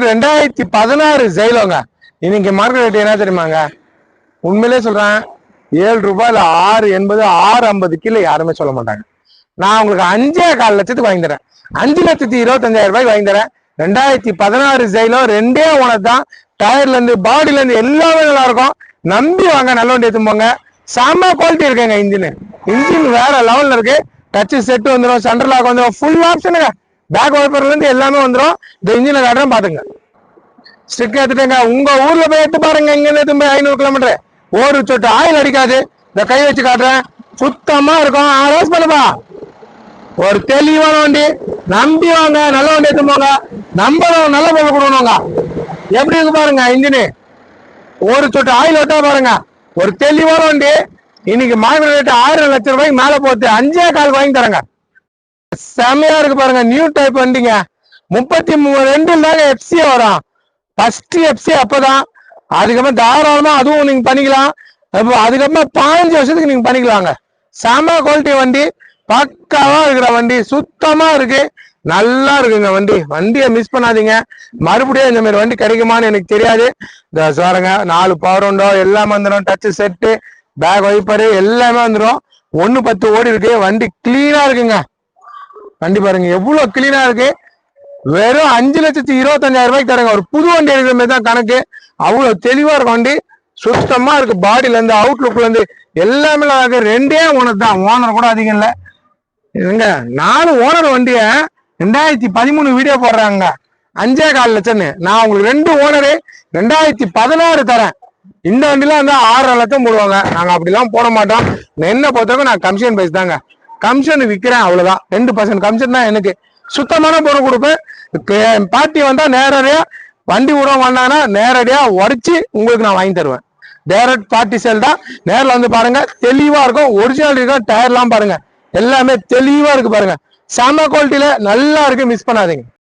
2016 ஜெயிலோங்க. இன்னைக்கு market rate என்ன தெரியுமாங்க? உண்மையிலே சொல்றேன், 7 ரூபாயில 680 650 கீழே யாருமே சொல்ல மாட்டாங்க. நான் உங்களுக்கு 5.25 லட்சத்துக்கு வாங்கி தரேன். 5,25,000 ரூபாய்க்கு வாங்கி தரேன். 2016 ஜெயிலோ 2 ஓனர் தான். டயர்ல இருந்து பாடியில இருந்து எல்லாமே நல்லா இருக்கும். நம்பி வாங்க, நல்ல வண்டி எடுத்து போங்க. செம்ம குவாலிட்டி இருக்குங்க. இன்ஜின் வேற லெவல்ல இருக்கு. டச் செட் வந்துடும், சென்டர் லாக் வந்துடும், ஃபுல் ஆப்ஷனுங்க. பேக் வைப்பர்ல இருந்து எல்லாமே வந்துடும். இந்த இன்ஜினை காட்டுறேன் பாத்துங்க. ஸ்டிக் எடுத்துட்டேங்க. உங்க ஊர்ல போய் எடுத்து பாருங்க. இங்க இருந்து 500 கிலோமீட்டர். ஒரு சொட்டு ஆயில் அடிக்காது. இந்த கை வச்சு காட்டுறேன், சுத்தமா இருக்கும். 6 ஹவர்ஸ் பண்ணுப்பா. ஒரு தெளிவான வண்டி, நம்பி வாங்க, நல்ல வண்டி எடுத்து போங்க. நம்பரும் நல்ல பொருள் கொடுக்கணுங்க. எப்படி இருக்கு பாருங்க இன்ஜினு. ஒரு சொட்டு ஆயில் விட்டா பாருங்க. ஒரு தெளிவான வண்டி. இன்னைக்கு மார்க்கெட் ரேட் 6 லட்சம் ரூபாய்க்கு மேல போட்டு 5.25 வாங்கி தரங்க. செமையா இருக்கு பாருங்க. நியூ டைப் வண்டிங்க. 32 தாங்க எஃப்சி வரும். ஃபர்ஸ்ட் எஃப்சி அப்பதான். அதுக்கப்புறம் தாராளமா அதுவும் நீங்க பண்ணிக்கலாம். அதுக்கப்புறம் 15 வருஷத்துக்கு நீங்க பண்ணிக்கலாங்க. செம குவாலிட்டி வண்டி, பக்காவா இருக்கிற வண்டி, சுத்தமா இருக்கு, நல்லா இருக்குங்க வண்டி. வண்டியை மிஸ் பண்ணாதீங்க. மறுபடியும் இந்த மாதிரி வண்டி கிடைக்குமான்னு எனக்கு தெரியாது. இந்த சாருங்க 4 பவர் விண்டோ எல்லாமே வந்துடும். டச் செட்டு, பேக் வைப்பரு எல்லாமே வந்துடும். 1.10 ஓடி இருக்கு. வண்டி கிளீனா இருக்குங்க. வண்டி பாருங்க எவ்வளவு கிளீனா இருக்கு. வெறும் 5,25,000 ரூபாய்க்கு தரங்க. ஒரு புது வண்டி எடுக்கிற மாதிரி தான் கணக்கு. அவ்வளவு தெளிவா இருக்கும் வண்டி, சுத்தமா இருக்கு. பாடியில இருந்து அவுட்லுக்ல இருந்து எல்லாமே இருக்கு. 2 ஓனர் தான், ஓனர் கூட அதிகம் இல்ல. இதுங்க 4 ஓனர் வண்டிய 2013 வீடியோ போடுறாங்க 5.25 லட்சம்னு. நான் உங்களுக்கு 2 ஓனரு 2016 தரேன். இந்த வண்டிலாம் வந்து 6.5 லட்சம் போடுவாங்க. நாங்க அப்படிலாம் போட மாட்டோம். என்ன பொறுத்தவரைக்கும் நான் கமிஷன் பேஸ் தாங்க. கமிஷன் விற்கிறேன், அவ்வளவுதான். 2% கமிஷன் தான் எனக்கு. சுத்தமான பொருள் கொடுப்பேன். பார்ட்டி வந்தா நேரடியா வண்டி விட வந்தாங்கன்னா நேரடியா உடச்சி உங்களுக்கு நான் வாங்கி தருவேன். டைரக்ட் பார்ட்டி சேல் தான். நேரில் வந்து பாருங்க, தெளிவா இருக்கும். ஒரிஜினல் இருக்கும். டயர்லாம் பாருங்க, எல்லாமே தெளிவா இருக்கு பாருங்க. செம குவாலிட்டியில நல்லா இருக்கு, மிஸ் பண்ணாதீங்க.